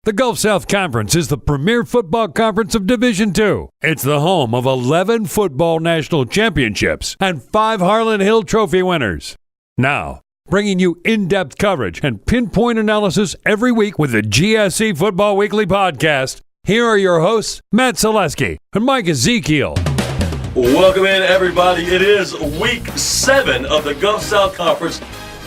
The Gulf South Conference is the premier football conference of Division II. It's the home of 11 football national championships and 5 Harlan Hill Trophy winners. Now, bringing you in-depth coverage and pinpoint analysis every week with the GSC Football Weekly podcast, here are your hosts, Matt Zaleski and Mike Ezekiel. Welcome in, everybody. It is week 7 of the Gulf South Conference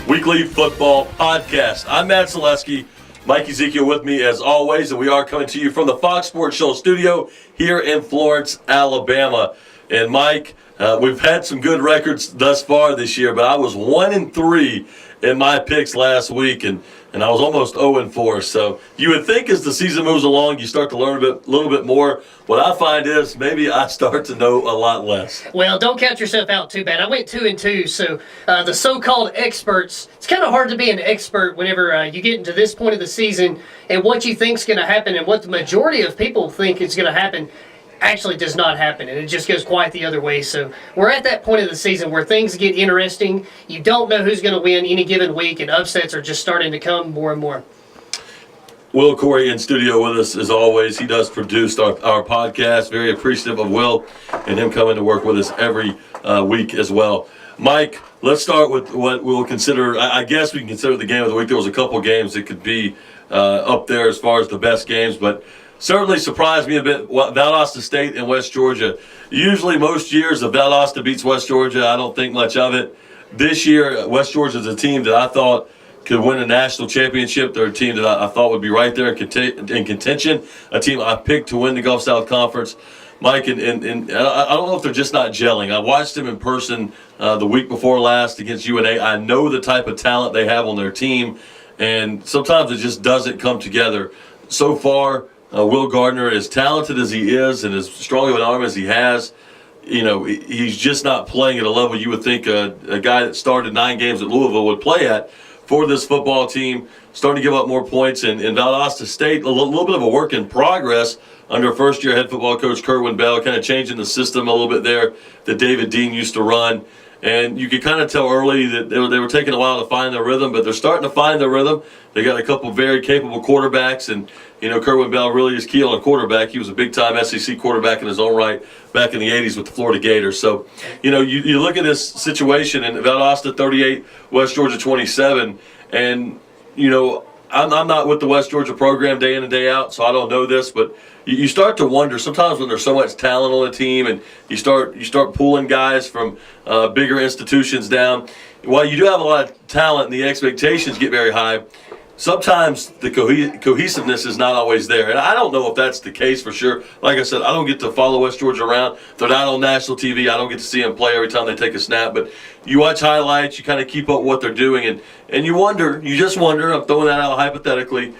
Weekly Football Podcast. I'm Matt Zaleski. Mike Ezekiel with me as always, and we are coming to you from the Fox Sports Show studio here in Florence, Alabama. And Mike, we've had some good records thus far this year, but I was 1-3 in my picks last week, and I was almost 0-4. So you would think as the season moves along, you start to learn a little bit more. What I find is maybe I start to know a lot less. Well, don't count yourself out too bad. I went 2-2, so the so-called experts, it's kind of hard to be an expert whenever you get into this point of the season and what you think is going to happen and what the majority of people think is going to happen actually does not happen, and it just goes quite the other way. So we're at that point of the season where things get interesting. You don't know who's going to win any given week, and upsets are just starting to come more and more. Will Corey in studio with us as always. He does produce our podcast. Very appreciative of Will and him coming to work with us every week as well. Mike, let's start with what we'll consider. I guess we can consider the game of the week. There was a couple games that could be up there as far as the best games, but certainly surprised me a bit. Valdosta State and West Georgia. Usually most years if Valdosta beats West Georgia, I don't think much of it. This year, West Georgia is a team that I thought could win a national championship. They're a team that I thought would be right there in contention, a team I picked to win the Gulf South Conference. Mike, and I don't know if they're just not gelling. I watched them in person the week before last against UNA. I know the type of talent they have on their team, and sometimes it just doesn't come together. So far, Will Gardner, as talented as he is and as strong of an arm as he has, you know, he's just not playing at a level you would think a guy that started 9 games at Louisville would play at for this football team. Starting to give up more points, and Valdosta State, a little bit of a work in progress under first-year head football coach Kerwin Bell, kind of changing the system a little bit there that David Dean used to run. And you could kind of tell early that they were taking a while to find their rhythm, but they're starting to find their rhythm. They got a couple very capable quarterbacks, and, you know, Kerwin Bell really is key on a quarterback. He was a big-time SEC quarterback in his own right back in the 80s with the Florida Gators. So, you know, you look at this situation, and Valdosta 38, West Georgia 27, and, you know, I'm not with the West Georgia program day in and day out, so I don't know this, but you start to wonder sometimes when there's so much talent on a team and you start pulling guys from bigger institutions down. While you do have a lot of talent and the expectations get very high, sometimes the cohesiveness is not always there. And I don't know if that's the case for sure. Like I said, I don't get to follow West Georgia around. They're not on national TV. I don't get to see them play every time they take a snap. But you watch highlights, you kind of keep up what they're doing, and you just wonder, I'm throwing that out hypothetically,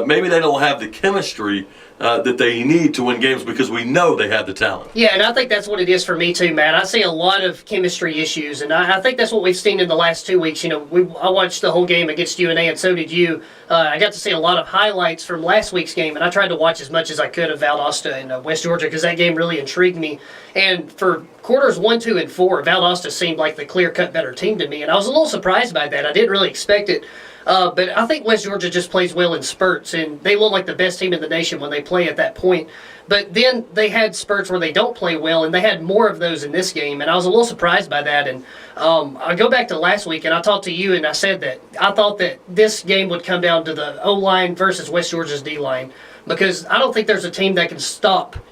maybe they don't have the chemistry that they need to win games because we know they have the talent. Yeah, and I think that's what it is for me too, Matt. I see a lot of chemistry issues, and I think that's what we've seen in the last 2 weeks. You know, I watched the whole game against UNA, and so did you. I got to see a lot of highlights from last week's game, and I tried to watch as much as I could of Valdosta and West Georgia because that game really intrigued me. And for quarters 1, 2, and 4, Valdosta seemed like the clear-cut better team to me, and I was a little surprised by that. I didn't really expect it. But I think West Georgia just plays well in spurts, and they look like the best team in the nation when they play at that point. But then they had spurts where they don't play well, and they had more of those in this game, and I was a little surprised by that. And I go back to last week, and I talked to you, and I said that I thought that this game would come down to the O-line versus West Georgia's D-line, because I don't think there's a team that can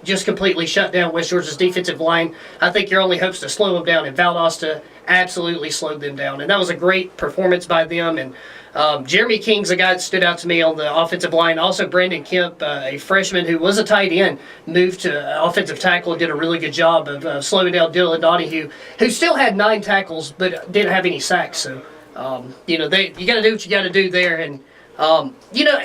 just completely shut down West Georgia's defensive line. I think your only hope's to slow them down, and Valdosta absolutely slowed them down. And that was a great performance by them. And Jeremy King's a guy that stood out to me on the offensive line. Also, Brandon Kemp, a freshman who was a tight end, moved to offensive tackle and did a really good job of slowing down Dylan Donahue, who still had 9 tackles but didn't have any sacks. So, you know, you got to do what you got to do there. And you know,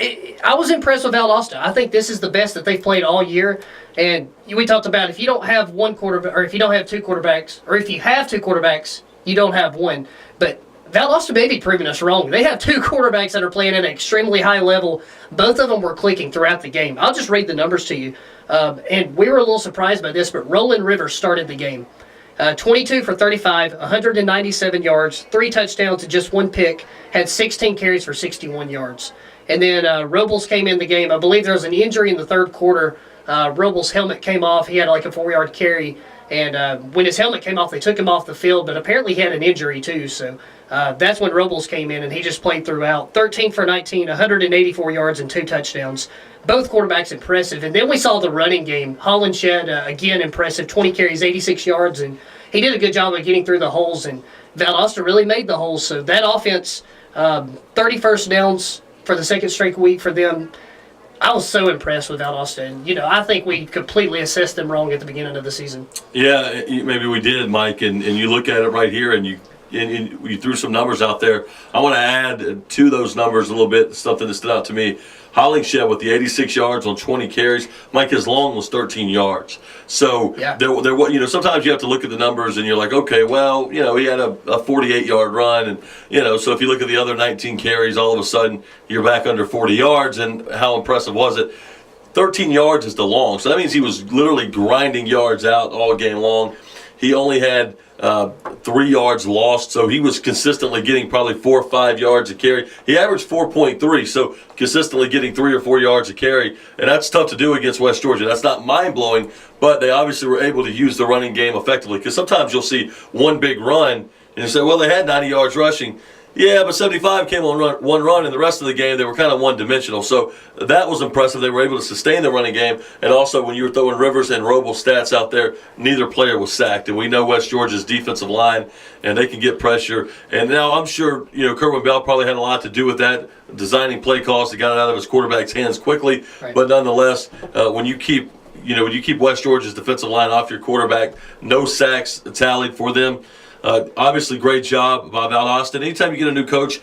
I was impressed with Valdosta. I think this is the best that they've played all year. And we talked about if you don't have one quarterback, or if you don't have 2 quarterbacks, or if you have 2 quarterbacks, you don't have one. But Valdosta may be proving us wrong. They have 2 quarterbacks that are playing at an extremely high level. Both of them were clicking throughout the game. I'll just read the numbers to you. And we were a little surprised by this, but Roland Rivers started the game. 22 for 35, 197 yards, 3 touchdowns and just 1 pick, had 16 carries for 61 yards. And then Robles came in the game. I believe there was an injury in the third quarter. Robles' helmet came off. He had like a 4-yard carry. And when his helmet came off, they took him off the field. But apparently he had an injury too. So that's when Robles came in, and he just played throughout. 13 for 19, 184 yards and 2 touchdowns. Both quarterbacks impressive. And then we saw the running game. Hollenshed, again, impressive. 20 carries, 86 yards. And he did a good job of getting through the holes. And Valdosta really made the holes. So that offense, 30 first downs for the second straight week for them. I was so impressed with Valdosta. And, I think we completely assessed them wrong at the beginning of the season. Yeah, maybe we did, Mike. And you look at it right here, and you threw some numbers out there. I want to add to those numbers a little bit, something that stood out to me. Hollingshed with the 86 yards on 20 carries. Mike, his long was 13 yards. So sometimes you have to look at the numbers and you're like, okay, well, he had a 48-yard run, and so if you look at the other 19 carries, all of a sudden you're back under 40 yards. And how impressive was it? 13 yards is the long, so that means he was literally grinding yards out all game long. He only had 3 yards lost, so he was consistently getting probably 4 or 5 yards a carry. He averaged 4.3, so consistently getting 3 or 4 yards a carry, and that's tough to do against West Georgia. That's not mind-blowing, but they obviously were able to use the running game effectively, because sometimes you'll see one big run, and you say, well, they had 90 yards rushing. Yeah, but 75 came on one run, and the rest of the game they were kind of one-dimensional. So that was impressive. They were able to sustain the running game. And also, when you were throwing Rivers and Robles stats out there, neither player was sacked. And we know West Georgia's defensive line, and they can get pressure. And now I'm sure Kerwin Bell probably had a lot to do with that, designing play calls that got it out of his quarterback's hands quickly. Right. But nonetheless, when you keep West Georgia's defensive line off your quarterback, no sacks tallied for them. Obviously, great job by Valdosta. Anytime you get a new coach,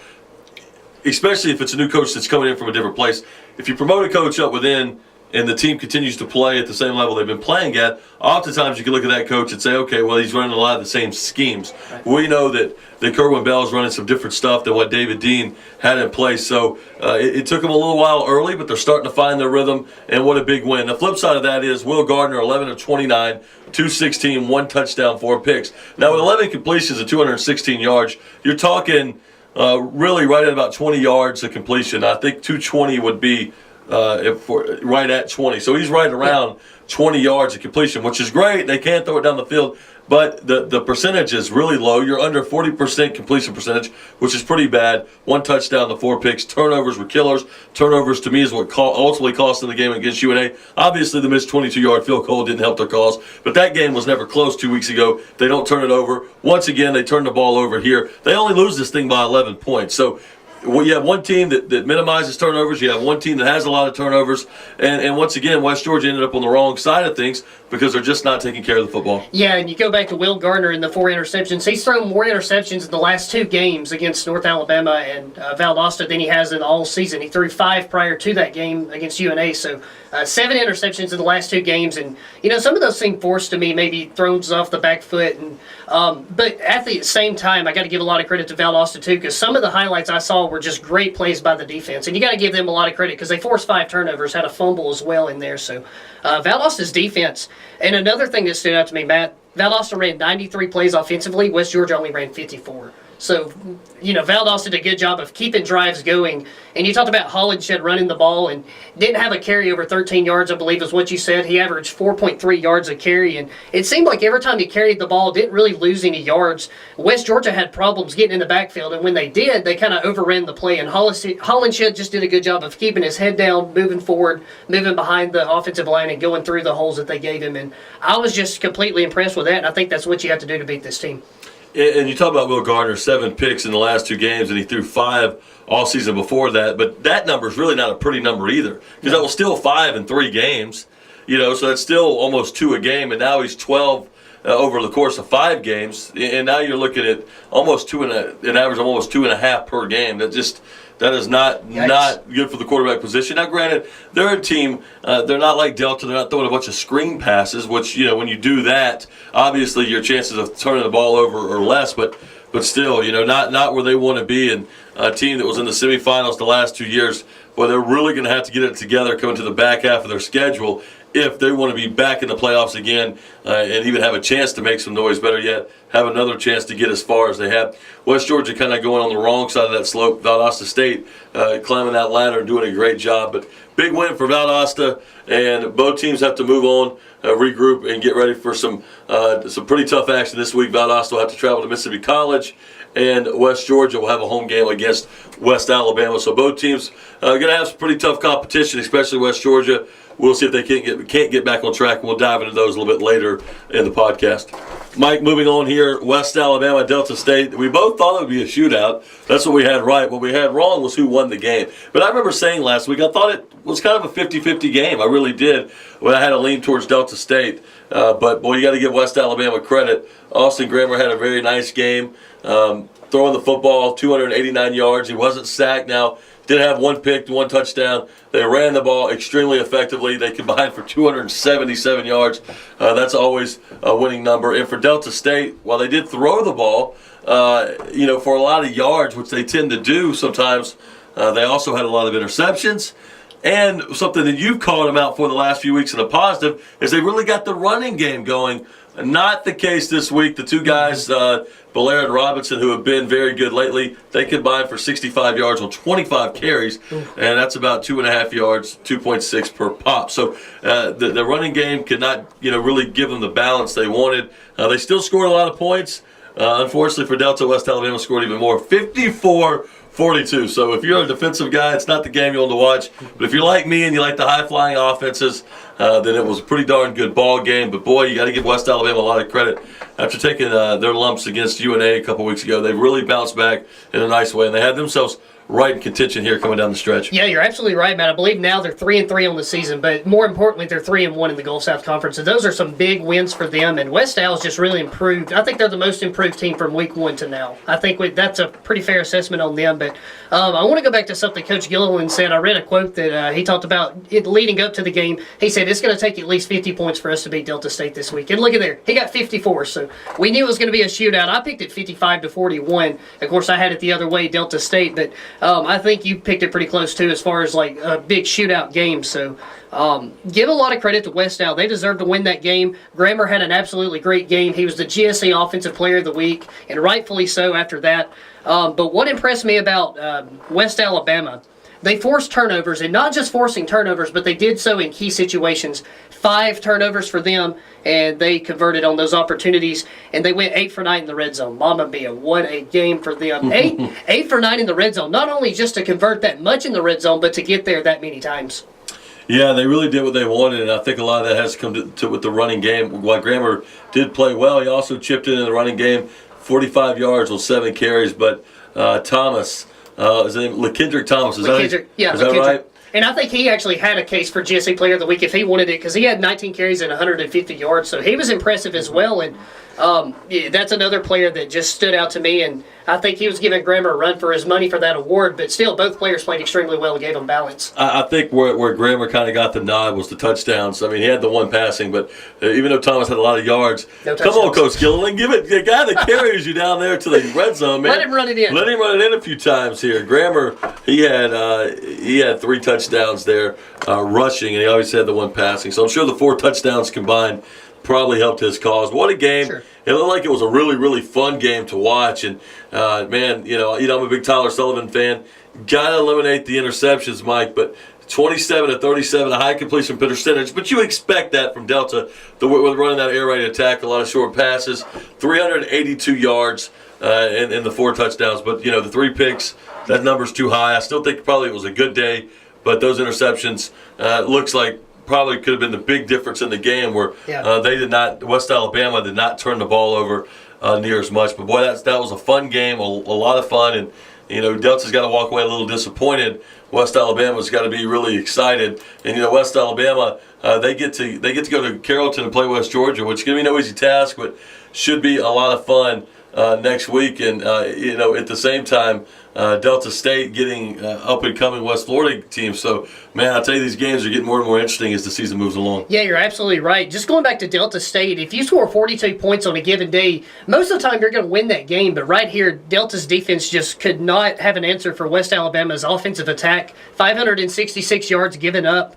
especially if it's a new coach that's coming in from a different place, if you promote a coach up within and the team continues to play at the same level they've been playing at, oftentimes you can look at that coach and say, okay, well, he's running a lot of the same schemes. Right. We know that Kerwin Bell is running some different stuff than what David Dean had in place. So it took them a little while early, but they're starting to find their rhythm, and what a big win. The flip side of that is Will Gardner, 11 of 29, 216, 1 touchdown, 4 picks. Now, with 11 completions of 216 yards, you're talking really right at about 20 yards of completion. I think 220 would be right at 20. So he's right around 20 yards of completion, which is great. They can't throw it down the field, but the percentage is really low. You're under 40% completion percentage, which is pretty bad. 1 touchdown to 4 picks. Turnovers were killers. Turnovers, to me, is what ultimately cost them the game against UNA. Obviously, the missed 22-yard field goal didn't help their cause, but that game was never close 2 weeks ago. They don't turn it over. Once again, they turn the ball over here. They only lose this thing by 11 points. So you have one team that minimizes turnovers. You have one team that has a lot of turnovers. And once again, West Georgia ended up on the wrong side of things because they're just not taking care of the football. Yeah, and you go back to Will Gardner and the 4 interceptions. He's thrown more interceptions in the last 2 games against North Alabama and Valdosta than he has in all season. He threw 5 prior to that game against UNA. So 7 interceptions in the last 2 games. And, some of those seem forced to me, maybe throws off the back foot. And but at the same time, I got to give a lot of credit to Valdosta, too, because some of the highlights I saw were just great plays by the defense. And you got to give them a lot of credit because they forced 5 turnovers, had a fumble as well in there. So Valdosta's defense. And another thing that stood out to me, Matt, Valdosta ran 93 plays offensively. West Georgia only ran 54. So, Valdosta did a good job of keeping drives going. And you talked about Hollenshed running the ball and didn't have a carry over 13 yards, I believe is what you said. He averaged 4.3 yards a carry. And it seemed like every time he carried the ball, didn't really lose any yards. West Georgia had problems getting in the backfield. And when they did, they kind of overran the play. And Hollenshed just did a good job of keeping his head down, moving forward, moving behind the offensive line and going through the holes that they gave him. And I was just completely impressed with that. And I think that's what you have to do to beat this team. And you talk about Will Gardner, 7 picks in the last 2 games, and he threw 5 all season before that. But that number is really not a pretty number either, because that was still 5 in 3 games. So that's still almost 2 a game, and now he's 12 over the course of 5 games. And now you're looking at almost an average of almost 2.5 per game. That is not good for the quarterback position. Now, granted, they're a team. They're not like Delta. They're not throwing a bunch of screen passes, which, when you do that, obviously your chances of turning the ball over are less. But still, not where they want to be. And a team that was in the semifinals the last 2 years well, they're really going to have to get it together coming to the back half of their schedule if they want to be back in the playoffs again and even have a chance to make some noise. Better yet, have another chance to get as far as they have. West Georgia kind of going on the wrong side of that slope. Valdosta State climbing that ladder and doing a great job. But big win for Valdosta, and both teams have to move on, regroup, and get ready for some pretty tough action this week. Valdosta will have to travel to Mississippi College, and West Georgia will have a home game against West Alabama. So both teams are going to have some pretty tough competition, especially West Georgia. We'll see if they can't get back on track. We'll dive into those a little bit later in the podcast. Mike, moving on here, West Alabama, Delta State. We both thought it would be a shootout. That's what we had right. What we had wrong was who won the game. But I remember saying last week, I thought it was kind of a 50-50 game. I really did. When I had a lean towards Delta State. But, boy, you got to give West Alabama credit. Austin Grammer had a very nice game. Throwing the football, 289 yards. He wasn't sacked. Now, did have one pick, one touchdown. They ran the ball extremely effectively. They combined for 277 yards. That's always a winning number. And for Delta State, while they did throw the ball, for a lot of yards, which they tend to do sometimes, they also had a lot of interceptions. And something that you've called them out for the last few weeks in a positive is they really got the running game going. Not the case this week. The two guys, Belair and Robinson, who have been very good lately, they combined for 65 yards on 25 carries, and that's about 2.5 yards, 2.6 per pop. So the running game could not, really give them the balance they wanted. They still scored a lot of points. Unfortunately for Delta, West Alabama scored even more, 54-42. So if you're a defensive guy, it's not the game you want to watch. But if you're like me and you like the high-flying offenses, then it was a pretty darn good ball game. But, boy, you got to give West Alabama a lot of credit. After taking their lumps against UNA a couple weeks ago, they really bounced back in a nice way, and they had themselves right in contention here coming down the stretch. Yeah, you're absolutely right, Matt. I believe now they're 3-3 on the season, but more importantly, they're 3-1 in the Gulf South Conference. And those are some big wins for them. And West Al's just really improved. I think they're the most improved team from week 1 to now. I think that's a pretty fair assessment on them. But I want to go back to something Coach Gilliland said. I read a quote that he talked about it leading up to the game. He said it's going to take at least 50 points for us to beat Delta State this week. And look at there, he got 54. So we knew it was going to be a shootout. I picked it 55-41. Of course, I had it the other way, Delta State. But I think you picked it pretty close too as far as like a big shootout game. So give a lot of credit to West Al. They deserve to win that game. Grammer had an absolutely great game. He was the GSC Offensive Player of the Week, and rightfully so after that. But what impressed me about West Alabama, they forced turnovers, and not just forcing turnovers, but they did so in key situations. 5 turnovers for them, and they converted on those opportunities, and they went 8 for 9 in the red zone. Mama mia, what a game for them. 8 for 9 in the red zone, not only just to convert that much in the red zone, but to get there that many times. Yeah, they really did what they wanted, and I think a lot of that has to come to with the running game. While Grammer did play well, he also chipped in the running game, 45 yards on 7 carries, but Thomas, his name LaKendrick Thomas, is that right? And I think he actually had a case for GSC Player of the Week if he wanted it, because he had 19 carries and 150 yards, so he was impressive as well. And that's another player that just stood out to me, and I think he was giving Grammer a run for his money for that award, but still, both players played extremely well and gave him balance. I think where Grammer kind of got the nod was the touchdowns. I mean, he had the one passing, but even though Thomas had a lot of yards, come on, Coach Gilliland, give it the guy that carries you down there to the red zone, man. Let him run it in. Let him run it in a few times here. Grammer, he had 3 touchdowns there rushing, and he always had the one passing. So I'm sure the 4 touchdowns combined probably helped his cause. What a game. Sure. It looked like it was a really, really fun game to watch. And, man, I'm a big Tyler Sullivan fan. Got to eliminate the interceptions, Mike, but 27-37, a high completion percentage. But you expect that from Delta with running that air raid attack, a lot of short passes, 382 yards in the 4 touchdowns. But, the 3 picks, that number's too high. I still think probably it was a good day, but those interceptions looks like probably could have been the big difference in the game where West Alabama did not turn the ball over near as much. But, boy, that was a fun game, a lot of fun. And, Delta's got to walk away a little disappointed. West Alabama's got to be really excited. And, West Alabama, they get to go to Carrollton and play West Georgia, which is going to be no easy task, but should be a lot of fun next week. And, at the same time, Delta State getting up-and-coming West Florida team. So, man, I'll tell you, these games are getting more and more interesting as the season moves along. Yeah, you're absolutely right. Just going back to Delta State, if you score 42 points on a given day, most of the time you're going to win that game. But right here, Delta's defense just could not have an answer for West Alabama's offensive attack. 566 yards given up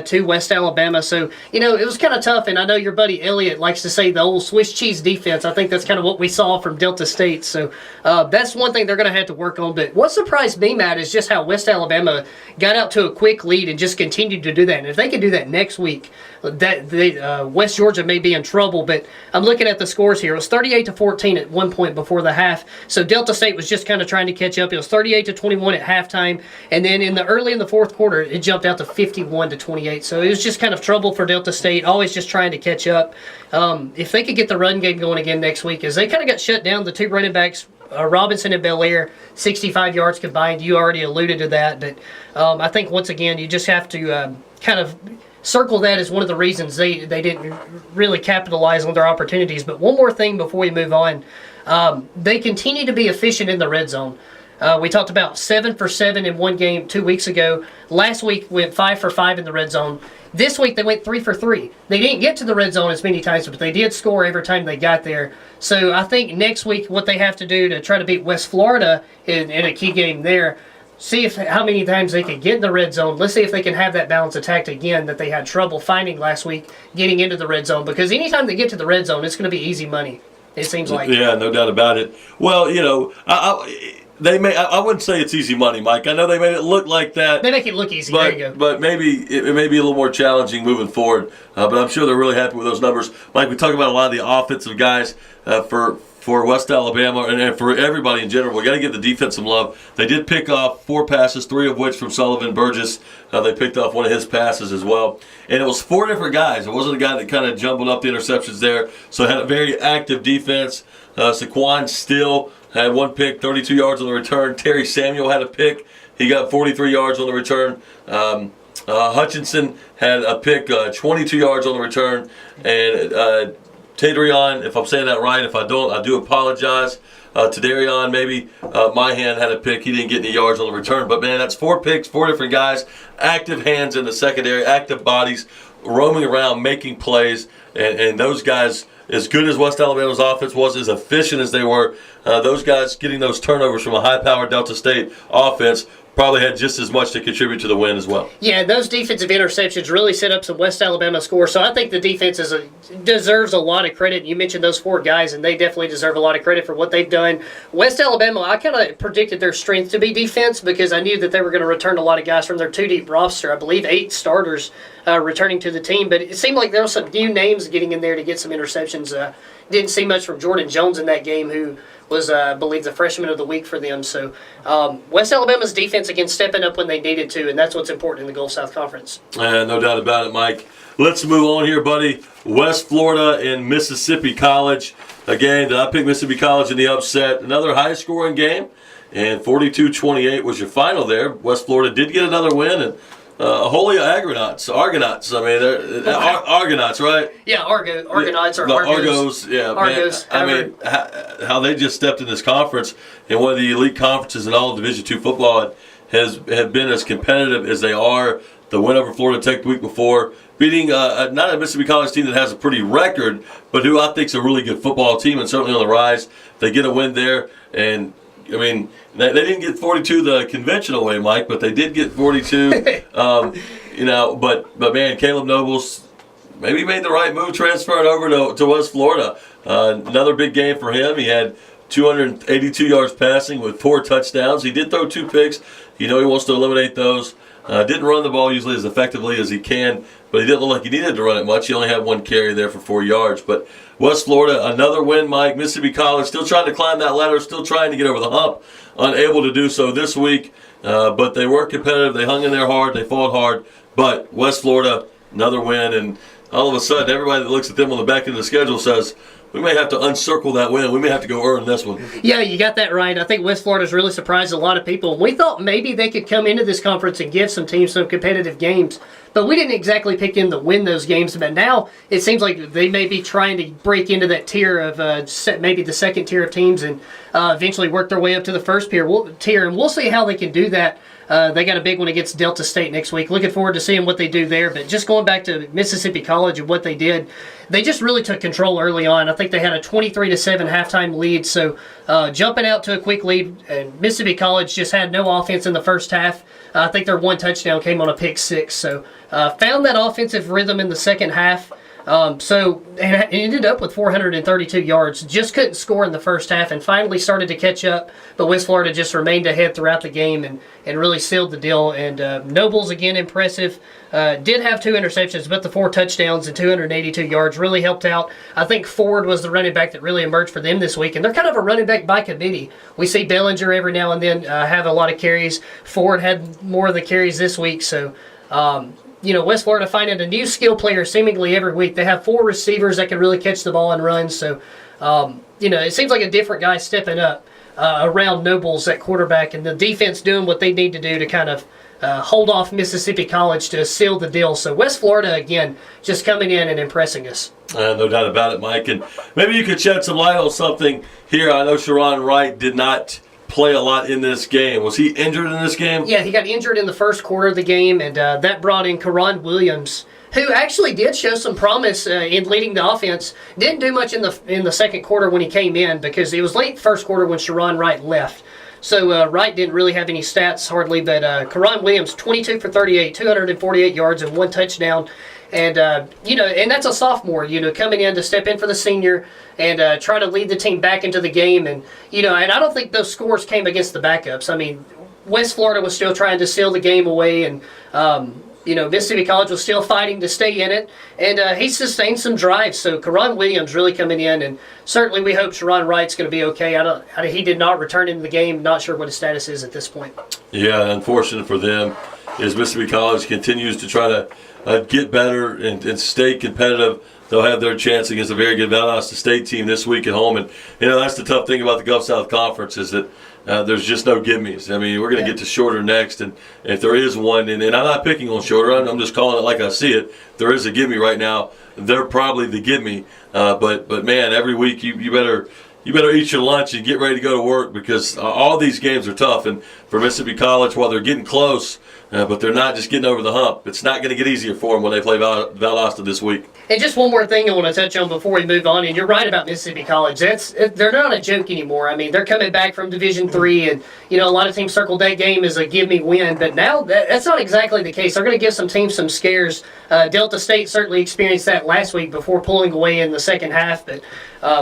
to West Alabama. So, it was kind of tough, and I know your buddy Elliott likes to say the old Swiss cheese defense. I think that's kind of what we saw from Delta State. So that's one thing they're going to have to work on. But what surprised me, Matt, is just how West Alabama got out to a quick lead and just continued to do that. And if they can do that next week, West Georgia may be in trouble. But I'm looking at the scores here. It was 38-14 at one point before the half. So Delta State was just kind of trying to catch up. It was 38-21 at halftime. And then early in the fourth quarter, it jumped out to 51-28. So it was just kind of trouble for Delta State, always just trying to catch up. If they could get the run game going again next week, as they kind of got shut down, the two running backs, Robinson and Belair, 65 yards combined. You already alluded to that. But I think, once again, you just have to kind of circle that as one of the reasons they didn't really capitalize on their opportunities. But one more thing before we move on. They continue to be efficient in the red zone. We talked about 7 for 7 in one game 2 weeks ago. Last week went 5 for 5 in the red zone. This week they went 3 for 3. They didn't get to the red zone as many times, but they did score every time they got there. So I think next week what they have to do to try to beat West Florida in a key game there, see how many times they can get in the red zone. Let's see if they can have that balanced attack again that they had trouble finding last week, getting into the red zone. Because anytime they get to the red zone, it's going to be easy money, it seems like. Yeah, no doubt about it. Well, I wouldn't say it's easy money, Mike. I know they made it look like that. They make it look easy. But, there you go. But maybe it may be a little more challenging moving forward. But I'm sure they're really happy with those numbers. Mike, we talk about a lot of the offensive guys for West Alabama and for everybody in general. We got to give the defense some love. They did pick off 4 passes, 3 of which from Sullivan Burgess. They picked off one of his passes as well. And it was 4 different guys. It wasn't a guy that kind of jumbled up the interceptions there. So it had a very active defense. Saquon Still had 1 pick, 32 yards on the return. Terry Samuel had a pick. He got 43 yards on the return. Hutchinson had a pick, 22 yards on the return. And Tadarion, if I'm saying that right, if I don't, I do apologize. Tadarion, maybe Myhan had a pick. He didn't get any yards on the return. But, man, that's 4 picks, 4 different guys. Active hands in the secondary, active bodies, roaming around, making plays. And those guys, as good as West Alabama's offense was, as efficient as they were, those guys getting those turnovers from a high-powered Delta State offense probably had just as much to contribute to the win as well. Yeah, those defensive interceptions really set up some West Alabama scores. So I think the defense deserves a lot of credit. You mentioned those 4 guys, and they definitely deserve a lot of credit for what they've done. West Alabama, I kind of predicted their strength to be defense because I knew that they were going to return a lot of guys from their 2-deep roster. I believe 8 starters returning to the team. But it seemed like there were some new names getting in there to get some interceptions. Didn't see much from Jordan Jones in that game, who was, I believe, the freshman of the week for them. So West Alabama's defense, again, stepping up when they needed to, and that's what's important in the Gulf South Conference. No doubt about it, Mike. Let's move on here, buddy. West Florida and Mississippi College. Again, I picked Mississippi College in the upset. Another high-scoring game, and 42-28 was your final there. West Florida did get another win, and Holy Argonauts. I mean, they're Argonauts, right? Yeah, Argonauts or the Argos. Yeah, Argos. Man, I mean, how they just stepped in this conference, in one of the elite conferences in all of Division II football, have been as competitive as they are. The win over Florida Tech the week before, beating not a Mississippi College team that has a pretty record, but who I think is a really good football team and certainly on the rise. They get a win there, and I mean, they didn't get 42 the conventional way, Mike, but they did get 42. But man, Caleb Nobles maybe made the right move transferring over to West Florida. Another big game for him. He had 282 yards passing with 4 touchdowns. He did throw 2 picks. He wants to eliminate those. Didn't run the ball usually as effectively as he can, but he didn't look like he needed to run it much. He only had 1 carry there for 4 yards. But West Florida, another win, Mike. Mississippi College still trying to climb that ladder, still trying to get over the hump. Unable to do so this week, but they were competitive. They hung in there hard. They fought hard. But West Florida, another win, and all of a sudden, everybody that looks at them on the back end of the schedule says, we may have to uncircle that win. We may have to go earn this one. Yeah, you got that right. I think West Florida's really surprised a lot of people. We thought maybe they could come into this conference and give some teams some competitive games, but we didn't exactly pick them to win those games. But now it seems like they may be trying to break into that tier of maybe the second tier of teams and eventually work their way up to the first tier. And we'll see how they can do that. They got a big one against Delta State next week. Looking forward to seeing what they do there. But just going back to Mississippi College and what they did, they just really took control early on. I think they had a 23-7 halftime lead. So jumping out to a quick lead, and Mississippi College just had no offense in the first half. I think their one touchdown came on a pick six. So found that offensive rhythm in the second half. So it ended up with 432 yards. Just couldn't score in the first half and finally started to catch up. But West Florida just remained ahead throughout the game and really sealed the deal. And Nobles, again, impressive. Did have 2 interceptions, but the 4 touchdowns and 282 yards really helped out. I think Ford was the running back that really emerged for them this week. And they're kind of a running back by committee. We see Bellinger every now and then have a lot of carries. Ford had more of the carries this week. So, West Florida finding a new skill player seemingly every week. They have 4 receivers that can really catch the ball and run. So, it seems like a different guy stepping up around Nobles at quarterback, and the defense doing what they need to do to kind of hold off Mississippi College to seal the deal. So West Florida, again, just coming in and impressing us. No doubt about it, Mike. And maybe you could shed some light on something here. I know Sharon Wright did not play a lot in this game. Was he injured in this game? Yeah, he got injured in the first quarter of the game, and that brought in Karan Williams, who actually did show some promise in leading the offense. Didn't do much in the second quarter when he came in because it was late first quarter when Sharon Wright left. So Wright didn't really have any stats hardly, but Karan Williams, 22 for 38, 248 yards and 1 touchdown. And, and that's a sophomore, coming in to step in for the senior and try to lead the team back into the game. And, and I don't think those scores came against the backups. I mean, West Florida was still trying to seal the game away, and, Mississippi College was still fighting to stay in it. And he sustained some drives. So Karan Williams really coming in, and certainly we hope Sharon Wright's going to be okay. He did not return into the game. Not sure what his status is at this point. Yeah, unfortunate for them is Mississippi College continues to try to get better and stay competitive. They'll have their chance against a very good Valdosta State team this week at home. And, that's the tough thing about the Gulf South Conference is that there's just no gimmies. I mean, we're going to get to Shorter next, and if there is one, and I'm not picking on Shorter, I'm just calling it like I see it. If there is a gimme right now, they're probably the gimme. But man, every week you better eat your lunch and get ready to go to work because all these games are tough. And for Mississippi College, while they're getting close, but they're not just getting over the hump. It's not going to get easier for them when they play Valdosta this week. And just one more thing I want to touch on before we move on, and you're right about Mississippi College. They're not a joke anymore. I mean, they're coming back from Division III, and, a lot of teams circled that game as a give-me win. But now that's not exactly the case. They're going to give some teams some scares. Delta State certainly experienced that last week before pulling away in the second half. But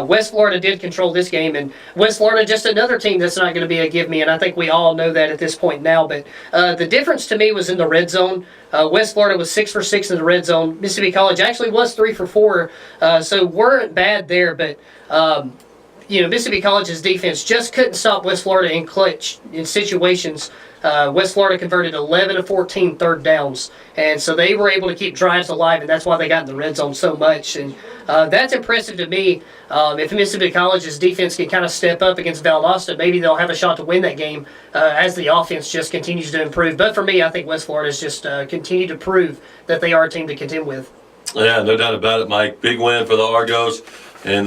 West Florida did control this game, and West Florida just another team that's not going to be a give-me, and I think we all know that at this point now. But the difference to me was in the red zone. West Florida was 6 for 6 in the red zone. Mississippi College actually was 3 for 4, so weren't bad there. But Mississippi College's defense just couldn't stop West Florida in clutch in situations. West Florida converted 11 of 14 third downs, and so they were able to keep drives alive, and that's why they got in the red zone so much. And that's impressive to me. If Mississippi College's defense can kind of step up against Valdosta, maybe they'll have a shot to win that game as the offense just continues to improve. But for me, I think West Florida's just continued to prove that they are a team to contend with. Yeah, no doubt about it, Mike. Big win for the Argos, and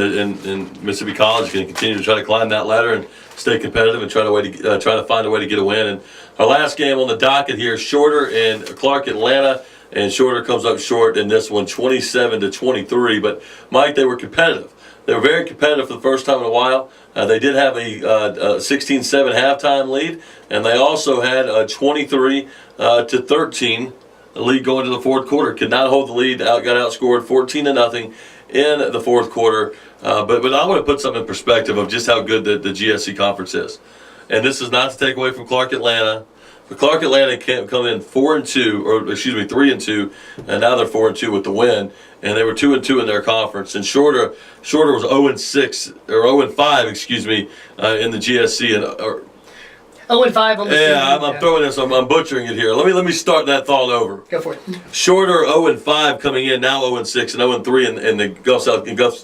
Mississippi College can continue to try to climb that ladder and stay competitive and try to find a way to get a win. And our last game on the docket here, Shorter and Clark Atlanta, and Shorter comes up short in this one, 27-23. But Mike, they were competitive. They were very competitive for the first time in a while. They did have a 16-7 halftime lead, and they also had a 23-13 lead going to the fourth quarter. Could not hold the lead. Got outscored 14-0 in the fourth quarter. But I want to put something in perspective of just how good the GSC conference is. And this is not to take away from Clark Atlanta. But Clark Atlanta can come in 3-2, and now they're 4-2 with the win. And they were 2-2 in their conference. And Shorter was 0-6 or 0-5, in the GSC. 0-5 on the season. Yeah, I'm throwing this. I'm butchering it here. Let me start that thought over. Go for it. Shorter 0-5 coming in now 0-6 and 0-3 in the Gulf South Gulf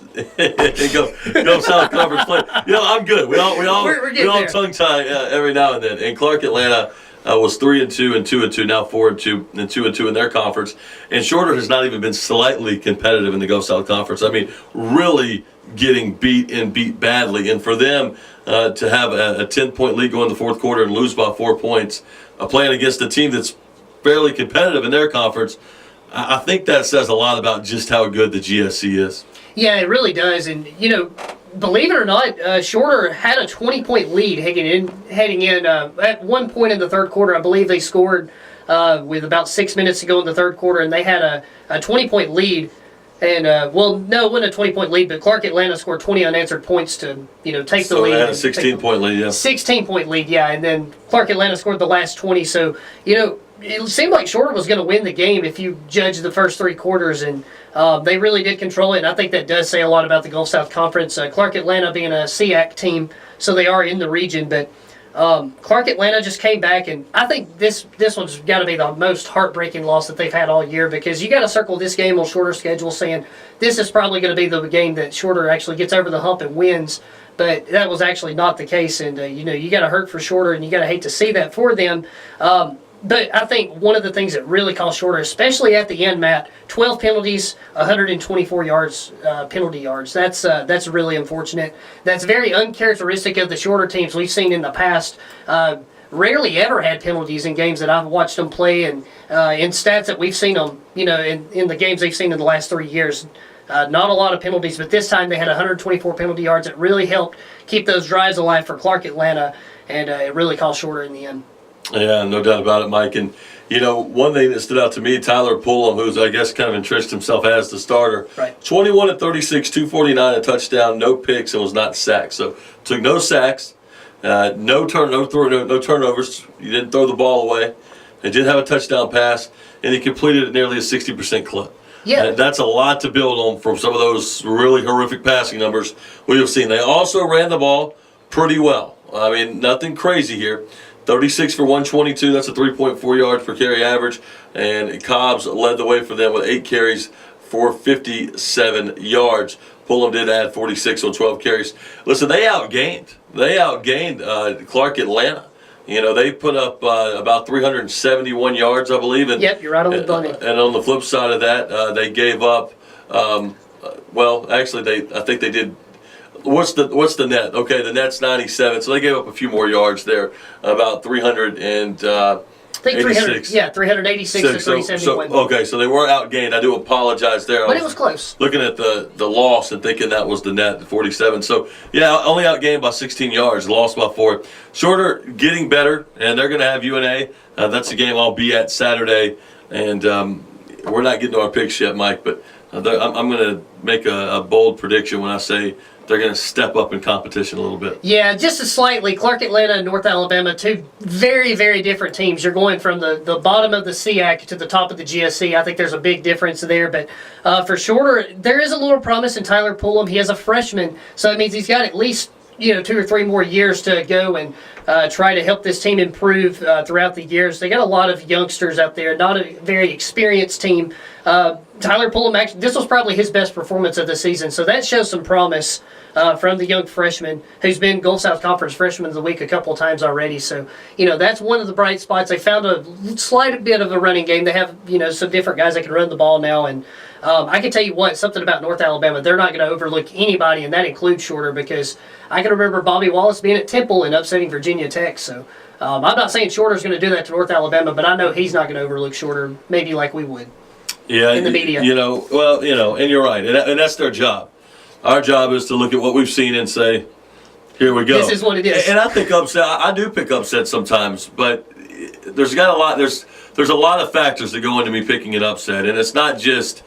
South Conference play. I'm good. We all tongue tie every now and then. And Clark Atlanta was 3-2 and 2-2, now 4-2 and 2-2 in their conference. And Shorter has not even been slightly competitive in the Gulf South Conference. I mean, really getting beat badly. And for them to have a 10-point lead go in the fourth quarter and lose by 4 points, playing against a team that's fairly competitive in their conference, I think that says a lot about just how good the GSC is. Yeah, it really does. And, believe it or not, Shorter had a 20-point lead heading in at one point in the third quarter. I believe they scored with about 6 minutes to go in the third quarter, and they had a 20-point lead. And, no, it wasn't a 20-point lead, but Clark Atlanta scored 20 unanswered points to, take the lead. So they had a 16-point lead, yeah. 16-point lead, yeah. And then Clark Atlanta scored the last 20. So, it seemed like Shorter was going to win the game if you judge the first three quarters, and they really did control it. And I think that does say a lot about the Gulf South Conference. Clark Atlanta being a SEAC team, so they are in the region, but Clark Atlanta just came back, and I think this one's got to be the most heartbreaking loss that they've had all year, because you got to circle this game on Shorter's schedule saying this is probably going to be the game that Shorter actually gets over the hump and wins. But that was actually not the case, and you got to hurt for Shorter, and you got to hate to see that for them. But I think one of the things that really cost Shorter, especially at the end, Matt, 12 penalties, 124 yards, penalty yards. That's really unfortunate. That's very uncharacteristic of the Shorter teams we've seen in the past. Rarely ever had penalties in games that I've watched them play, and in stats that we've seen them, in the games they've seen in the last 3 years. Not a lot of penalties, but this time they had 124 penalty yards. It really helped keep those drives alive for Clark Atlanta, and it really cost Shorter in the end. Yeah, no doubt about it, Mike. And, one thing that stood out to me, Tyler Pullum, who's, I guess, kind of entrenched himself as the starter. Right. 21-36, 249, a touchdown, no picks, and was not sacked. So, took no sacks, no turnovers. You didn't throw the ball away. He did have a touchdown pass, and he completed at nearly a 60% clip. Yeah. That's a lot to build on from some of those really horrific passing numbers we have seen. They also ran the ball pretty well. I mean, nothing crazy here. 36 for 122, that's a 3.4 yards per carry average. And Cobbs led the way for them with 8 carries for 57 yards. Pullum did add 46 on 12 carries. Listen, they outgained Clark Atlanta. They put up about 371 yards, I believe. And, yep, you're right on the bunny. And on the flip side of that, they gave up, I think they did. What's the net? Okay, the net's 97, so they gave up a few more yards there, about 300 and. I think 300, 386 to 371. Okay, so they were outgained. I do apologize there. But it was close. Looking at the loss and thinking that was the net, 47. So, yeah, only outgained by 16 yards, lost by 4. Shorter getting better, and they're going to have UNA. That's the game I'll be at Saturday. And we're not getting to our picks yet, Mike, but I'm going to make a bold prediction when I say they're going to step up in competition a little bit. Yeah, just slightly. Clark Atlanta and North Alabama, two very, very different teams. You're going from the bottom of the SEAC to the top of the GSC. I think there's a big difference there. But for Shorter, there is a little promise in Tyler Pullum. He is a freshman, so that means he's got at least 2 or 3 more years to go and try to help this team improve throughout the years. They got a lot of youngsters out there, not a very experienced team. Tyler Pullum, actually, this was probably his best performance of the season, so that shows some promise from the young freshman who's been Gulf South Conference Freshman of the Week a couple of times already. So, that's one of the bright spots. They found a slight bit of a running game. They have, some different guys that can run the ball now, and I can tell you something about North Alabama, they're not going to overlook anybody, and that includes Shorter, because I can remember Bobby Wallace being at Temple and upsetting Virginia Tech. So I'm not saying Shorter's going to do that to North Alabama, but I know he's not going to overlook Shorter, maybe like we would. Yeah, in the media. And you're right, and that's their job. Our job is to look at what we've seen and say, here we go. This is what it is. And I think upset. I do pick upset sometimes, but there's a lot of factors that go into me picking an upset, and it's not just,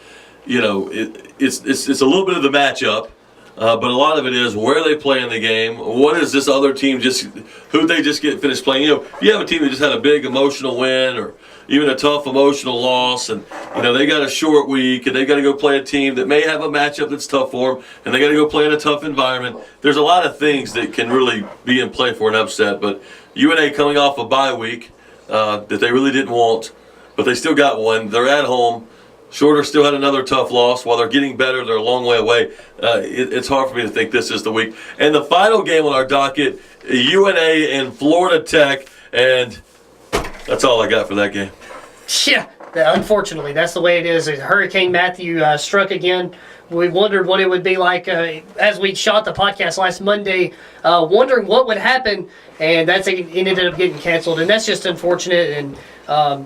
it's a little bit of the matchup, but a lot of it is where they play in the game. What is this other team who they just get finished playing? You have a team that just had a big emotional win, or even a tough emotional loss, and they got a short week, and they got to go play a team that may have a matchup that's tough for them, and they got to go play in a tough environment. There's a lot of things that can really be in play for an upset, but UNA coming off a bye week that they really didn't want, but they still got one. They're at home. Shorter still had another tough loss. While they're getting better, they're a long way away. It's hard for me to think this is the week. And the final game on our docket, UNA and Florida Tech, and that's all I got for that game. Yeah, unfortunately, that's the way it is. Hurricane Matthew struck again. We wondered what it would be like as we shot the podcast last Monday, wondering what would happen, and it ended up getting canceled, and that's just unfortunate. And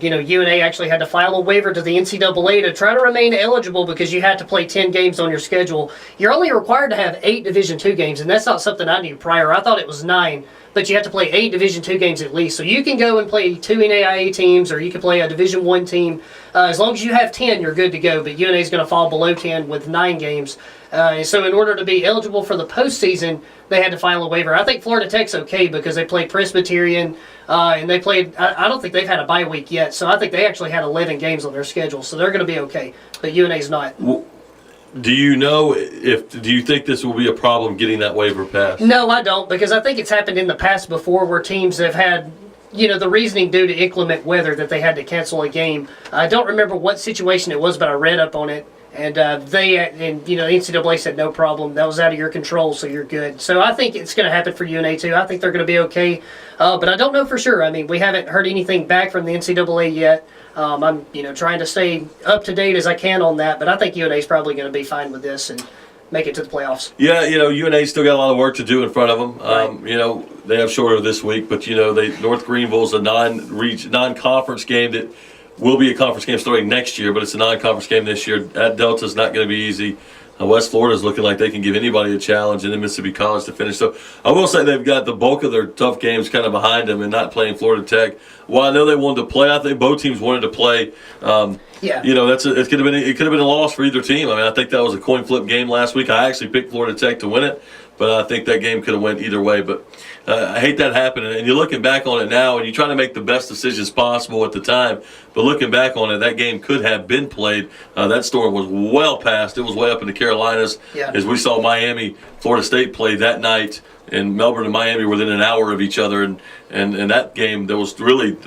UNA actually had to file a waiver to the NCAA to try to remain eligible because you had to play 10 games on your schedule. You're only required to have 8 Division II games, and that's not something I knew prior. I thought it was 9. But you have to play 8 Division II games at least. So you can go and play 2 NAIA teams, or you can play a Division I team. As long as you have 10, you're good to go. But UNA is going to fall below 10 with 9 games. So in order to be eligible for the postseason, they had to file a waiver. I think Florida Tech's okay because they played Presbyterian, and they played. I don't think they've had a bye week yet. So I think they actually had 11 games on their schedule. So they're going to be okay. But UNA's not. Well, do you think this will be a problem getting that waiver passed? No, I don't, because I think it's happened in the past before where teams have had, the reasoning due to inclement weather that they had to cancel a game. I don't remember what situation it was, but I read up on it, and the NCAA said no problem. That was out of your control, so you're good. So I think it's going to happen for UNA too. I think they're going to be okay, but I don't know for sure. I mean, we haven't heard anything back from the NCAA yet. I'm trying to stay up to date as I can on that, but I think UNA is probably going to be fine with this and make it to the playoffs. Yeah, UNA's still got a lot of work to do in front of them. Right. They have Shorter this week, but North Greenville's a non-conference game that will be a conference game starting next year, but it's a non-conference game this year. At Delta's not going to be easy. West Florida's looking like they can give anybody a challenge, and then Mississippi College to finish. So I will say they've got the bulk of their tough games kind of behind them and not playing Florida Tech. While I know they wanted to play, I think both teams wanted to play. Yeah. It could have been a loss for either team. I mean, I think that was a coin flip game last week. I actually picked Florida Tech to win it, but I think that game could have went either way. But I hate that happening. And you're looking back on it now, and you're trying to make the best decisions possible at the time. But looking back on it, that game could have been played. That storm was well past. It was way up in the Carolinas. Yeah. As we saw Miami, Florida State play that night, and Melbourne and Miami were within an hour of each other. And that game, there was really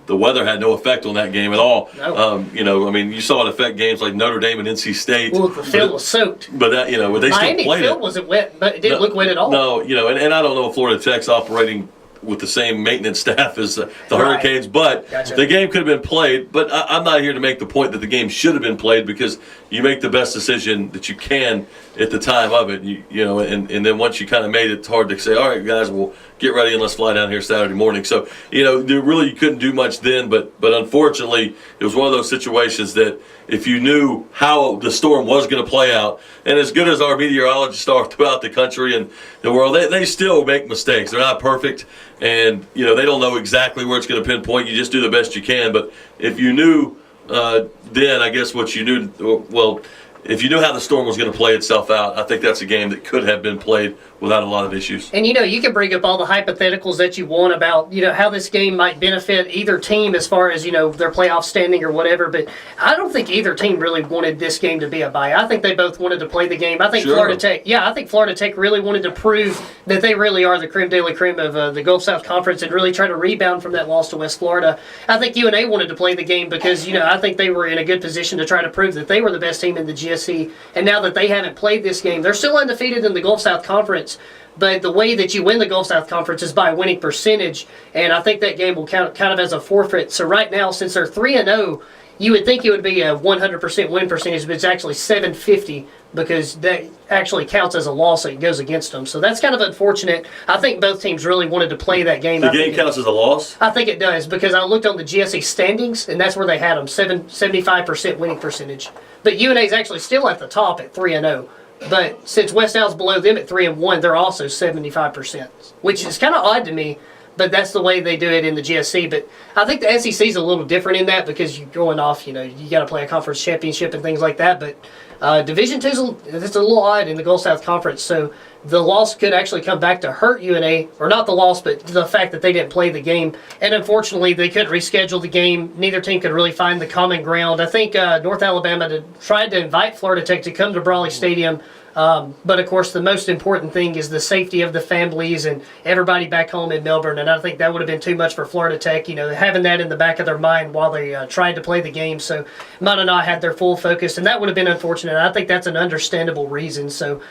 the weather had no effect on that game at all. No. You saw it affect games like Notre Dame and NC State. Well, the field was soaked. But that, they Miami still played it. Miami field wasn't wet, but it didn't look wet at all. No, and I don't know if Florida Tech's operating with the same maintenance staff as the Right. Hurricanes, but Gotcha. the game could have been played. But I'm not here to make the point that the game should have been played, because you make the best decision that you can at the time of it. And then once you kind of made it, it's hard to say, all right, guys, we'll get ready and let's fly down here Saturday morning. So, you couldn't do much then, but unfortunately, it was one of those situations that if you knew how the storm was going to play out, and as good as our meteorologists are throughout the country and the world, they still make mistakes. They're not perfect, and they don't know exactly where it's going to pinpoint. You just do the best you can. But if you knew then, I guess what you knew, well, if you knew how the storm was going to play itself out, I think that's a game that could have been played without a lot of issues. And you can bring up all the hypotheticals that you want about how this game might benefit either team as far as their playoff standing or whatever, but I don't think either team really wanted this game to be a bye. I think they both wanted to play the game. I think Sure. Florida Tech really wanted to prove that they really are the creme de la creme of the Gulf South Conference and really try to rebound from that loss to West Florida. I think UNA wanted to play the game because I think they were in a good position to try to prove that they were the best team in the GSC, and now that they haven't played this game, they're still undefeated in the Gulf South Conference. But the way that you win the Gulf South Conference is by winning percentage, and I think that game will count kind of as a forfeit. So right now, since they're 3-0, you would think it would be a 100% win percentage, but it's actually 750 because that actually counts as a loss, so it goes against them. So that's kind of unfortunate. I think both teams really wanted to play that game. The game counts as a loss? I think it does, because I looked on the GSC standings, and that's where they had them, 75% winning percentage. But UNA is actually still at the top at 3-0. But since West Al's below them at 3-1, they're also 75%, which is kind of odd to me. But that's the way they do it in the GSC. But I think the SEC is a little different in that because you're going off, you got to play a conference championship and things like that. But Division II it's a little odd in the Gulf South Conference. So the loss could actually come back to hurt UNA, or not the loss, but the fact that they didn't play the game. And unfortunately, they couldn't reschedule the game. Neither team could really find the common ground. I think North Alabama tried to invite Florida Tech to come to Brawley Stadium. But of course, the most important thing is the safety of the families and everybody back home in Melbourne. And I think that would have been too much for Florida Tech, having that in the back of their mind while they tried to play the game. So might have not had their full focus, and that would have been unfortunate. I think that's an understandable reason. So,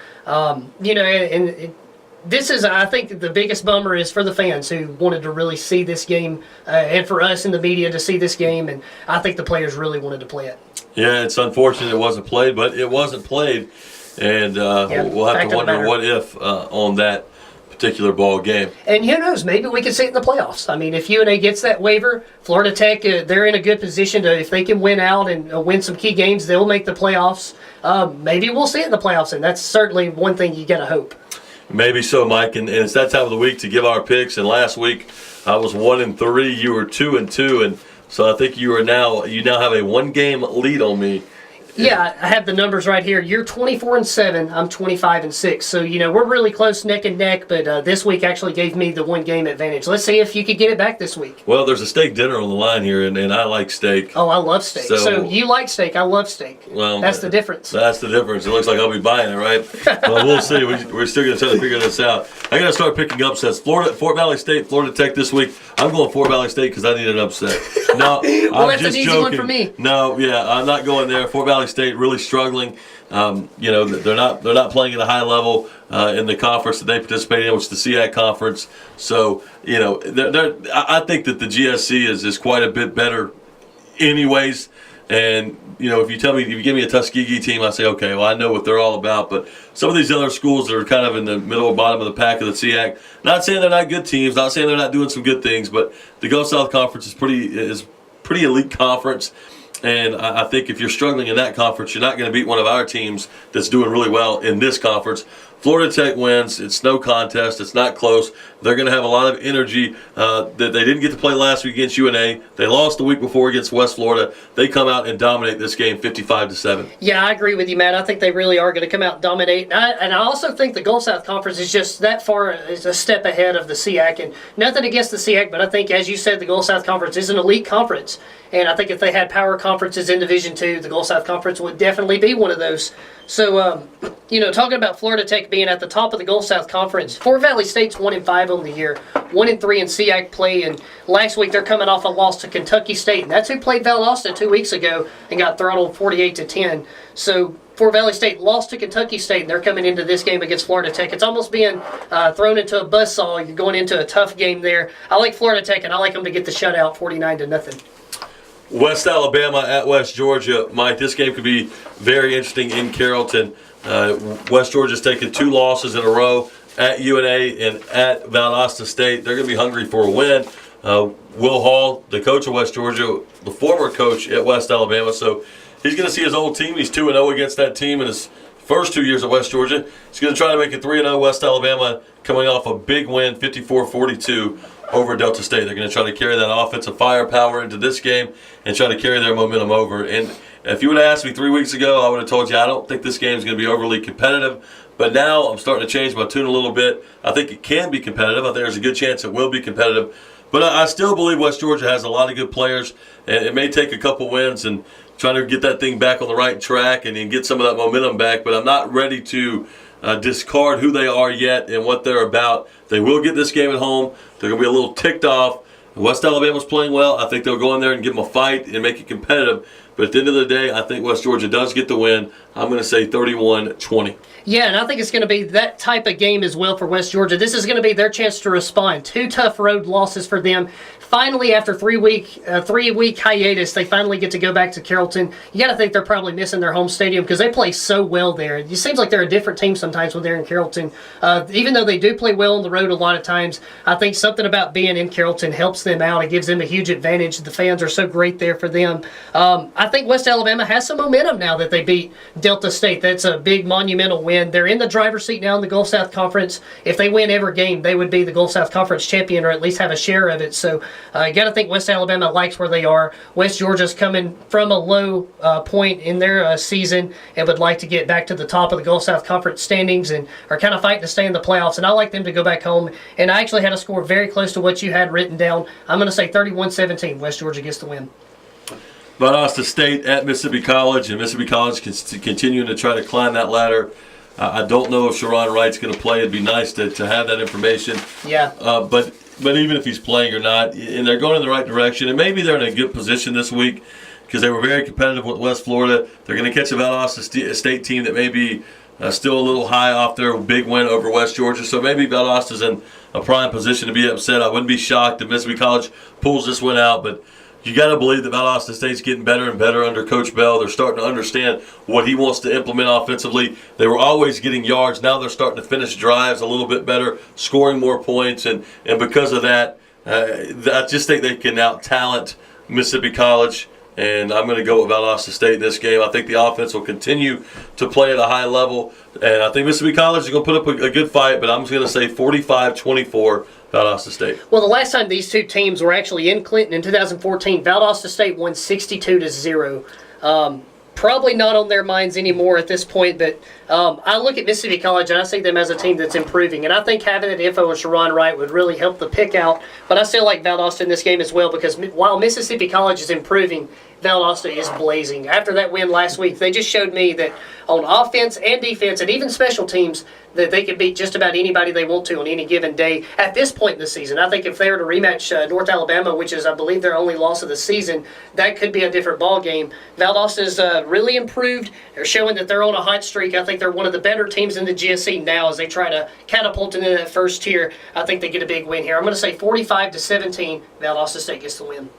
this is, I think, the biggest bummer is for the fans who wanted to really see this game, and for us in the media to see this game. And I think the players really wanted to play it. Yeah, it's unfortunate it wasn't played, but it wasn't played. And we'll have to wonder what if on that particular ball game. And who knows, maybe we could see it in the playoffs. I mean, if UNA gets that waiver, Florida Tech, they're in a good position to, if they can win out and win some key games, they'll make the playoffs. Maybe we'll see it in the playoffs, and that's certainly one thing you got to hope. Maybe so, Mike. And it's that time of the week to give our picks. And last week I was 1-3, you were 2-2, and so I think you now have a 1-game lead on me. Yeah, I have the numbers right here. You're 24-7. I'm 25-6. So we're really close, neck and neck. But this week actually gave me the 1-game advantage. Let's see if you could get it back this week. Well, there's a steak dinner on the line here, and I like steak. Oh, I love steak. So you like steak. I love steak. Well, that's the difference. That's the difference. It looks like I'll be buying it, right? Well, we'll see. We're still going to try to figure this out. I got to start picking upsets. Fort Valley State, Florida Tech this week. I'm going Fort Valley State because I need an upset. No, well, I'm that's just an easy joking. one for me. No, yeah, I'm not going there. Fort Valley State really struggling. They're not playing at a high level in the conference that they participate in, which is the SEAC conference. So I think that the GSC is quite a bit better, anyways. And if you give me a Tuskegee team, I say, okay, well, I know what they're all about. But some of these other schools that are kind of in the middle or bottom of the pack of the SEAC, not saying they're not good teams, not saying they're not doing some good things, but the Gulf South Conference is pretty elite conference. And I think if you're struggling in that conference, you're not going to beat one of our teams that's doing really well in this conference. Florida Tech wins. It's no contest. It's not close. They're going to have a lot of energy that they didn't get to play last week against UNA. They lost the week before against West Florida. They come out and dominate this game 55-7. Yeah, I agree with you, Matt. I think they really are going to come out and dominate. And I also think the Gulf South Conference is just that far is a step ahead of the SEAC. And nothing against the SEAC, but I think, as you said, the Gulf South Conference is an elite conference. And I think if they had power conferences in Division II, the Gulf South Conference would definitely be one of those. So, talking about Florida Tech being at the top of the Gulf South Conference, Fort Valley State's 1-5 on the year, 1-3 in SEAC play, and last week they're coming off a loss to Kentucky State, and that's who played Valdosta 2 weeks ago and got throttled 48-10. So Fort Valley State lost to Kentucky State, and they're coming into this game against Florida Tech. It's almost being thrown into a buzzsaw. You're going into a tough game there. I like Florida Tech, and I like them to get the shutout 49-0. West Alabama at West Georgia. Mike, this game could be very interesting in Carrollton. West Georgia's taken 2 losses in a row at UNA and at Valdosta State. They're going to be hungry for a win. Will Hall, the coach of West Georgia, the former coach at West Alabama, so he's going to see his old team. He's 2-0 against that team in his first 2 years at West Georgia. He's going to try to make it 3-0. West Alabama coming off a big win, 54-42 over Delta State. They're going to try to carry that offensive firepower into this game and try to carry their momentum over. And if you would have asked me 3 weeks ago, I would have told you I don't think this game is going to be overly competitive. But now I'm starting to change my tune a little bit. I think it can be competitive. I think there's a good chance it will be competitive. But I still believe West Georgia has a lot of good players. And it may take a couple wins and try to get that thing back on the right track and get some of that momentum back. But I'm not ready to discard who they are yet and what they're about. They will get this game at home. They're going to be a little ticked off. West Alabama's playing well. I think they'll go in there and give them a fight and make it competitive. But at the end of the day, I think West Georgia does get the win. I'm going to say 31-20. Yeah, and I think it's going to be that type of game as well for West Georgia. This is going to be their chance to respond. 2 tough road losses for them. Finally, after 3-week hiatus, they finally get to go back to Carrollton. You got to think they're probably missing their home stadium because they play so well there. It seems like they're a different team sometimes when they're in Carrollton. Even though they do play well on the road a lot of times, I think something about being in Carrollton helps them out. It gives them a huge advantage. The fans are so great there for them. I think West Alabama has some momentum now that they beat Delta State. That's a big monumental win. They're in the driver's seat now in the Gulf South Conference. If they win every game, they would be the Gulf South Conference champion or at least have a share of it. So you got to think West Alabama likes where they are. West Georgia's coming from a low point in their season and would like to get back to the top of the Gulf South Conference standings and are kind of fighting to stay in the playoffs. And I like them to go back home. And I actually had a score very close to what you had written down. I'm going to say 31-17. West Georgia gets the win. Valdosta State at Mississippi College, and Mississippi College continuing to try to climb that ladder. I don't know if Sharon Wright's going to play. It'd be nice to have that information. Yeah. But even if he's playing or not, and they're going in the right direction, and maybe they're in a good position this week because they were very competitive with West Florida. They're going to catch a Valdosta State team that may be still a little high off their big win over West Georgia. So maybe Valdosta's in a prime position to be upset. I wouldn't be shocked if Mississippi College pulls this one out, but you got to believe that Valdosta State's getting better and better under Coach Bell. They're starting to understand what he wants to implement offensively. They were always getting yards. Now they're starting to finish drives a little bit better, scoring more points. And because of that, I just think they can out-talent Mississippi College. And I'm going to go with Valdosta State in this game. I think the offense will continue to play at a high level. And I think Mississippi College is going to put up a good fight, but I'm just going to say 45-24 Valdosta State. Well, the last time these two teams were actually in Clinton in 2014, Valdosta State won 62-0. Probably not on their minds anymore at this point, but I look at Mississippi College and I see them as a team that's improving. And I think having that info on Sharon Wright would really help the pick out. But I still like Valdosta in this game as well because while Mississippi College is improving, Valdosta is blazing. After that win last week, they just showed me that on offense and defense and even special teams that they can beat just about anybody they want to on any given day at this point in the season. I think if they were to rematch North Alabama, which is, I believe, their only loss of the season, that could be a different ball game. Valdosta's really improved. They're showing that they're on a hot streak. I think they're one of the better teams in the GSC now as they try to catapult into that first tier. I think they get a big win here. I'm going to say 45-17. Valdosta State gets the win.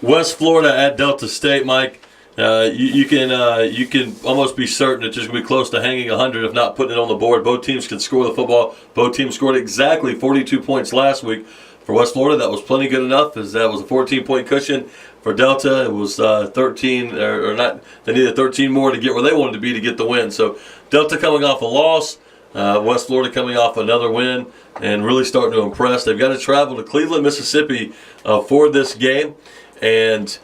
West Florida at Delta State, Mike. You can almost be certain it's just going to be close to hanging 100, if not putting it on the board. Both teams can score the football. Both teams scored exactly 42 points last week. For West Florida, that was plenty good enough, as that was a 14-point cushion. For Delta, it was 13, or not. They needed 13 more to get where they wanted to be to get the win. So Delta coming off a loss, West Florida coming off another win, and really starting to impress. They've got to travel to Cleveland, Mississippi for this game. And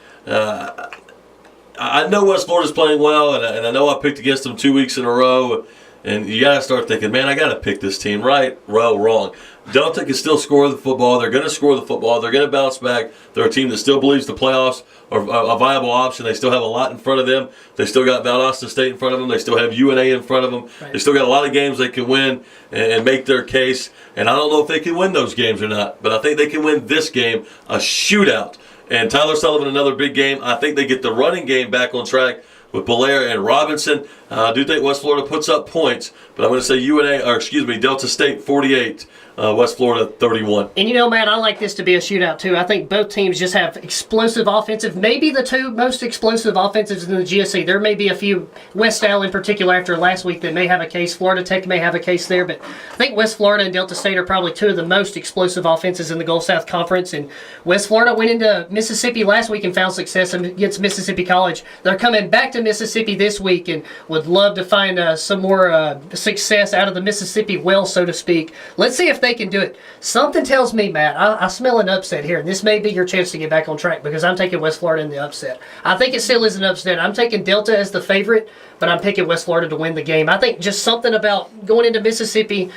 I know West Florida's playing well, and I know I picked against them 2 weeks in a row. And you got to start thinking, man, I got to pick this team right, well, wrong. Delta can still score the football. They're going to score the football. They're going to bounce back. They're a team that still believes the playoffs are a viable option. They still have a lot in front of them. They still got Valdosta State in front of them. They still have UNA in front of them. Right. They still got a lot of games they can win and make their case. And I don't know if they can win those games or not, but I think they can win this game, a shootout. And Tyler Sullivan, another big game. I think they get the running game back on track with Belair and Robinson. I do think West Florida puts up points, but I'm going to say Delta State 48, West Florida 31. And you know, Matt, I like this to be a shootout too. I think both teams just have explosive offensive, maybe the two most explosive offensives in the GSC. There may be a few, West Al in particular after last week, that may have a case. Florida Tech may have a case there, but I think West Florida and Delta State are probably two of the most explosive offenses in the Gulf South Conference. And West Florida went into Mississippi last week and found success against Mississippi College. They're coming back to Mississippi this week and would love to find some more success out of the Mississippi well, so to speak. Let's see if they can do it. Something tells me, Matt, I smell an upset here, and this may be your chance to get back on track because I'm taking West Florida in the upset. I think it still is an upset. I'm taking Delta as the favorite, but I'm picking West Florida to win the game. I think just something about going into Mississippi,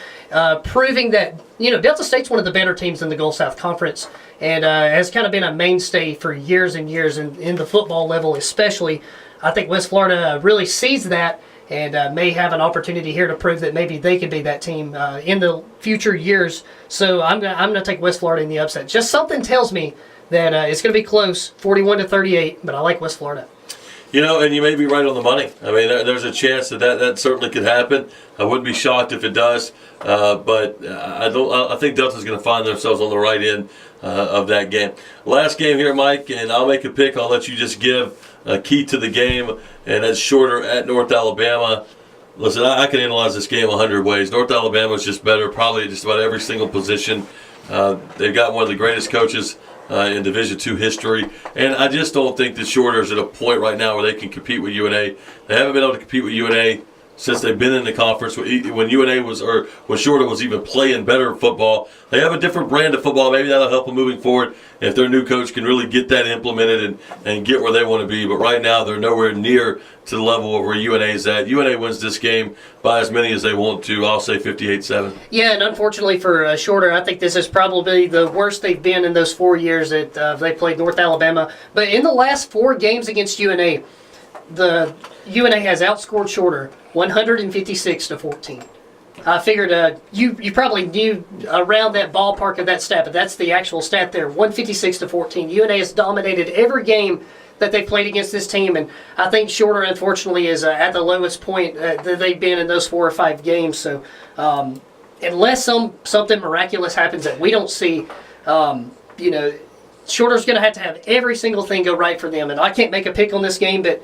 proving that, you know, Delta State's one of the better teams in the Gulf South Conference and has kind of been a mainstay for years and years in the football level especially. I think West Florida really sees that and may have an opportunity here to prove that maybe they can be that team in the future years. So I'm gonna take West Florida in the upset. Just something tells me that it's going to be close, 41-38, but I like West Florida. You know, and you may be right on the money. I mean, there's a chance that certainly could happen. I wouldn't be shocked if it does, but I think Delta's going to find themselves on the right end of that game. Last game here, Mike, and I'll make a pick. I'll let you just give a key to the game, and that's Shorter at North Alabama. Listen, I can analyze this game 100 ways. North Alabama is just better, probably at just about every single position. They've got one of the greatest coaches in Division II history, and I just don't think that Shorter is at a point right now where they can compete with UNA. They haven't been able to compete with UNA since they've been in the conference. When UNA was, or when Shorter was even playing better football, they have a different brand of football. Maybe that'll help them moving forward if their new coach can really get that implemented and get where they want to be. But right now, they're nowhere near to the level of where UNA is at. UNA wins this game by as many as they want to. I'll say 58-7. Yeah, and unfortunately for Shorter, I think this is probably the worst they've been in those 4 years that they played North Alabama. But in the last 4 games against UNA, the UNA has outscored Shorter 156-14. I figured you probably knew around that ballpark of that stat, but that's the actual stat there, 156-14. UNA has dominated every game that they've played against this team, and I think Shorter, unfortunately, is at the lowest point that they've been in those 4 or 5 games. So unless something miraculous happens that we don't see, Shorter's going to have every single thing go right for them. And I can't make a pick on this game, but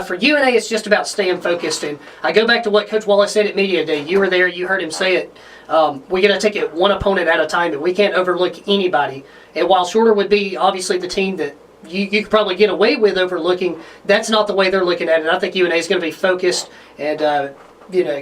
for UNA, it's just about staying focused. And I go back to what Coach Wallace said at Media Day. You were there. You heard him say it. We got to take it one opponent at a time, and we can't overlook anybody. And while Shorter would be obviously the team that you could probably get away with overlooking, that's not the way they're looking at it. I think UNA is going to be focused. And,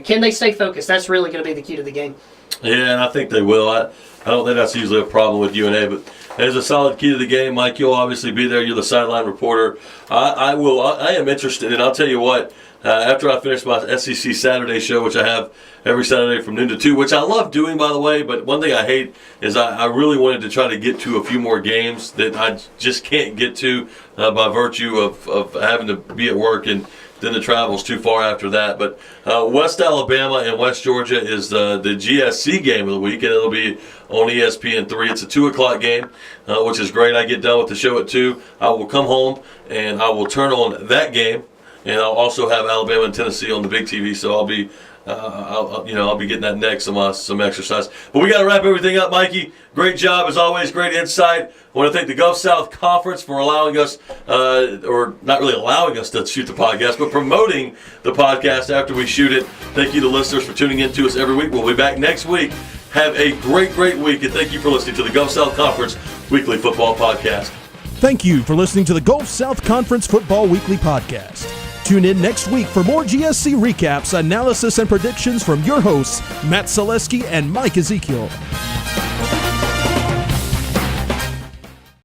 can they stay focused? That's really going to be the key to the game. Yeah, and I think they will. I don't think that's usually a problem with UNA, but there's a solid key to the game. Mike, you'll obviously be there. You're the sideline reporter. I am interested, and I'll tell you what, after I finish my SEC Saturday show, which I have every Saturday from noon to 2, which I love doing, by the way, but one thing I hate is I really wanted to try to get to a few more games that I just can't get to by virtue of having to be at work, and then the travel's too far after that. But West Alabama and West Georgia is the GSC game of the week, and it'll be on ESPN3. It's a 2 o'clock game, which is great. I get done with the show at 2. I will come home, and I will turn on that game, and I'll also have Alabama and Tennessee on the big TV, so I'll be I'll be getting that next, some exercise. But we got to wrap everything up, Mikey. Great job as always. Great insight. I want to thank the Gulf South Conference for allowing us, or not really allowing us to shoot the podcast, but promoting the podcast after we shoot it. Thank you to listeners for tuning in to us every week. We'll be back next week. Have a great week, and thank you for listening to the Gulf South Conference Weekly Football Podcast. Thank you for listening to the Gulf South Conference Football Weekly Podcast. Tune in next week for more GSC recaps, analysis, and predictions from your hosts, Matt Zaleski and Mike Ezekiel.